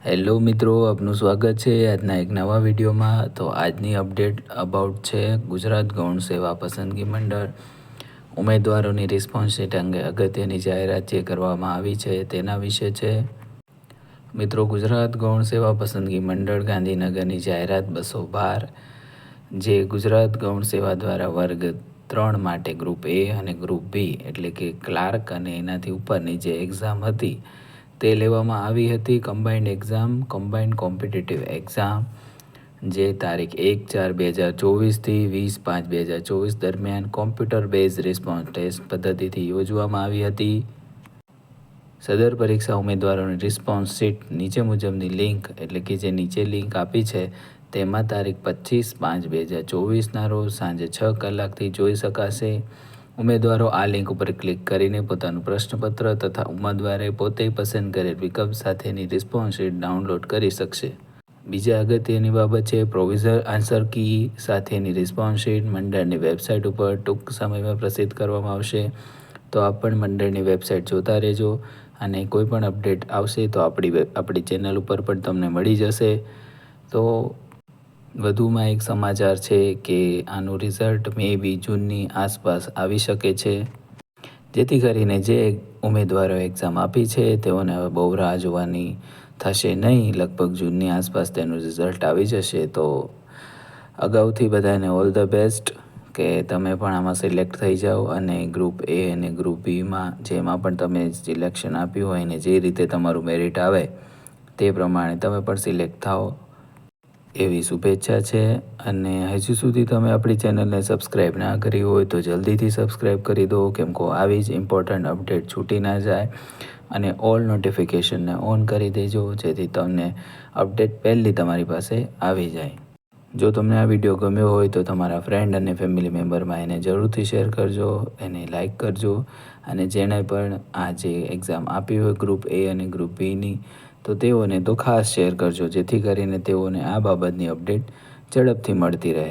Hello મિત્રો, આપનું સ્વાગત છે આજના એક નવા વિડીયોમાં। તો આજની અપડેટ અબાઉટ છે ગુજરાત ગૌણ સેવા પસંદગી મંડળ ઉમેદવારોની રિસ્પોન્સ શીટ અંગે અગત્યની જાહેરાત જે કરવામાં આવી છે તેના વિશે છે। મિત્રો, ગુજરાત ગૌણ સેવા પસંદગી મંડળ ગાંધીનગરની જાહેરાત 212 જે ગુજરાત ગૌણ સેવા દ્વારા વર્ગ 3 માટે ગ્રુપ એ અને ગ્રુપ બી એટલે કે ક્લાર્ક અને એનાથી ઉપરની જે એક્ઝામ હતી તે લેવામાં આવી હતી। Combined exam, combined competitive exam જે તારીખ 1/4/2024થી 20/5/2024 દરમિયાન કોમ્પ્યુટર બેઝ રિસ્પોન્સ ટેસ્ટ પદ્ધતિથી યોજવામાં આવી હતી। સદર પરીક્ષા ઉમેદવારોની રિસ્પોન્સ શીટ નીચે મુજબની લિંક એટલે કે જે નીચે લિંક આપી છે તેમાં તારીખ 25/5/2024ના રોજ સાંજે 6 કલાકથી જોઈ શકાશે। ઉમેદવારો આ લિંક ઉપર ક્લિક કરીને પોતાનું પ્રશ્નપત્ર તથા ઉમેદવારે પોતે પસંદ કરેલ વિકલ્પ સાથેની રિસ્પોન્સ શીટ ડાઉનલોડ કરી શકશે। બીજા અગત્યની બાબત છે પ્રોવિઝનલ આન્સર કી સાથેની રિસ્પોન્સ શીટ મંડળની વેબસાઇટ ઉપર ટૂંક સમયમાં પ્રસિદ્ધ કરવામાં આવશે। તો આપ પણ મંડળની વેબસાઇટ જોતા રહેજો અને કોઈ પણ અપડેટ આવશે તો આપણી ચેનલ ઉપર પણ તમને મળી જશે। તો વધુમાં એક સમાચાર છે કે આનું રિઝલ્ટ મે બી જૂનની આસપાસ આવી શકે છે, જેથી કરીને જે ઉમેદવારો એક્ઝામ આપી છે તેઓને હવે બહુ રાહ જોવાની થશે નહીં। લગભગ જૂનની આસપાસ તેનું રિઝલ્ટ આવી જશે। તો અગાઉથી બધાને ઓલ ધ બેસ્ટ કે તમે પણ આમાં સિલેક્ટ થઈ જાઓ અને ગ્રુપ એ અને ગ્રુપ બીમાં જેમાં પણ તમે સિલેક્શન આપ્યું હોય ને જે રીતે તમારું મેરિટ આવે તે પ્રમાણે તમે પણ સિલેક્ટ થાઓ એવી શુભેચ્છા છે। અને હજુ સુધી તમે આપણી ચેનલને સબસ્ક્રાઈબ ના કરી હોય તો જલ્દીથી સબસ્ક્રાઈબ કરી દો, કેમ કે આવી જ ઇમ્પોર્ટન્ટ અપડેટ છૂટી ના જાય। અને ઓલ નોટિફિકેશનને ઓન કરી દેજો જેથી તમને અપડેટ પહેલી તમારી પાસે આવી જાય। જો તમને આ વિડીયો ગમ્યો હોય તો તમારા ફ્રેન્ડ અને ફેમિલી મેમ્બરમાં એને જરૂરથી શેર કરજો, એને લાઈક કરજો અને જેણે પણ આ જે એક્ઝામ આપી હોય ગ્રુપ એ અને ગ્રુપ બીની તો તેઓને તો ખાસ શેર કરજો જેથી કરીને તેઓને આ બાબતની અપડેટ ઝડપથી મળતી રહે।